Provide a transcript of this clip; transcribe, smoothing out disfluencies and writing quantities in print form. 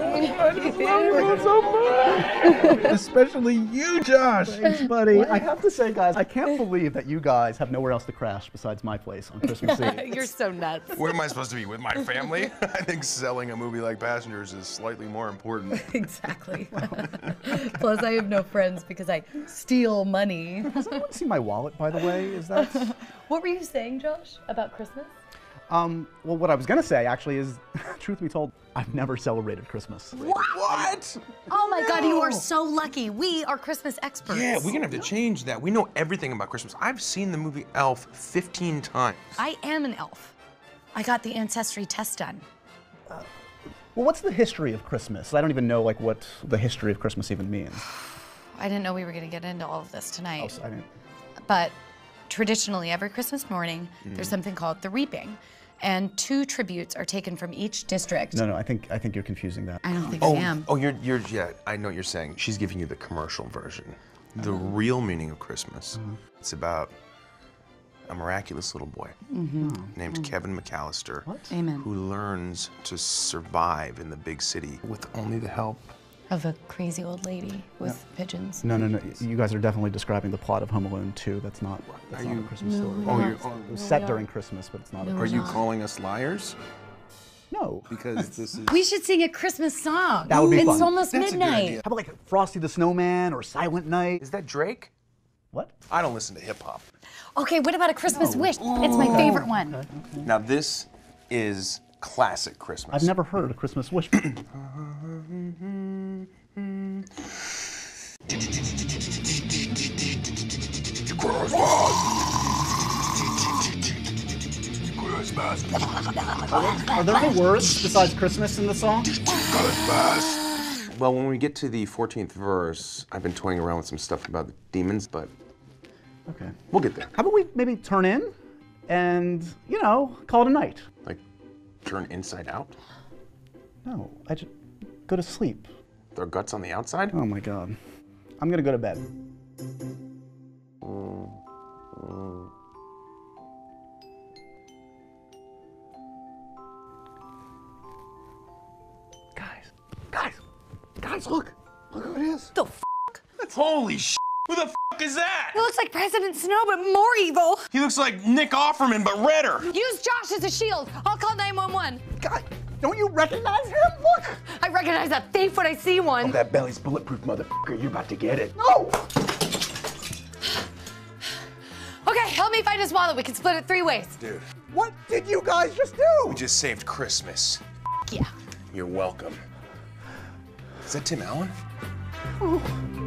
I just love you so much. Especially you, Josh. Thanks, buddy. I have to say, guys, I can't believe that you guys have nowhere else to crash besides my place on Christmas Eve. You're so nuts. Where am I supposed to be? With my family? I think selling a movie like Passengers is slightly more important. Exactly. Plus, I have no friends because I steal money. Has anyone seen my wallet, by the way? Is that... What were you saying, Josh, about Christmas? Well, what I was gonna say, actually, is, truth be told, I've never celebrated Christmas. What? Oh my God, you are so lucky. We are Christmas experts. Yeah, we're gonna have to change that. We know everything about Christmas. I've seen the movie Elf 15 times. I am an elf. I got the ancestry test done. Well, what's the history of Christmas? I don't even know, like, what the history of Christmas even means. I didn't know we were gonna get into all of this tonight. Oh, so I didn't... But traditionally, every Christmas morning, there's something called the reaping. And 2 tributes are taken from each district. No, I think you're confusing that. I don't think I am. Oh, yeah, I know what you're saying. She's giving you the commercial version. The real meaning of Christmas. It's about a miraculous little boy named Kevin McAllister. Amen. Who learns to survive in the big city with only the help Of a crazy old lady with pigeons. No. You guys are definitely describing the plot of Home Alone 2. That's not a Christmas story. Oh, It was set during Christmas, but it's not a are Christmas. you calling us liars? No. Because this is... We should sing a Christmas song. That would be it's fun. almost That's a good midnight. idea. How about like Frosty the Snowman or Silent Night? Is that Drake? What? I don't listen to hip hop. Okay, what about a Christmas wish? It's my favorite one. Now this is classic Christmas. I've never heard a Christmas wish. Are there any words besides Christmas in the song? Well, when we get to the 14th verse, I've been toying around with some stuff about the demons, but Okay. we'll get there. How about we maybe turn in and, call it a night? Like, turn inside out? No, I just go to sleep. Their guts on the outside? Oh my God. I'm gonna go to bed. Guys, look who it is. The f? Holy sh! Who the f is that? He looks like President Snow, but more evil. He looks like Nick Offerman, but redder. Use Josh as a shield. I'll call 911. God, don't you recognize him? Look! I recognize that thief when I see one. That belly's bulletproof, motherfucker. You're about to get it. No! Okay, help me find his wallet. We can split it 3 ways. Dude, What did you guys just we do? just saved Christmas. Yeah. You're welcome. Is that Tim Allen? Oh.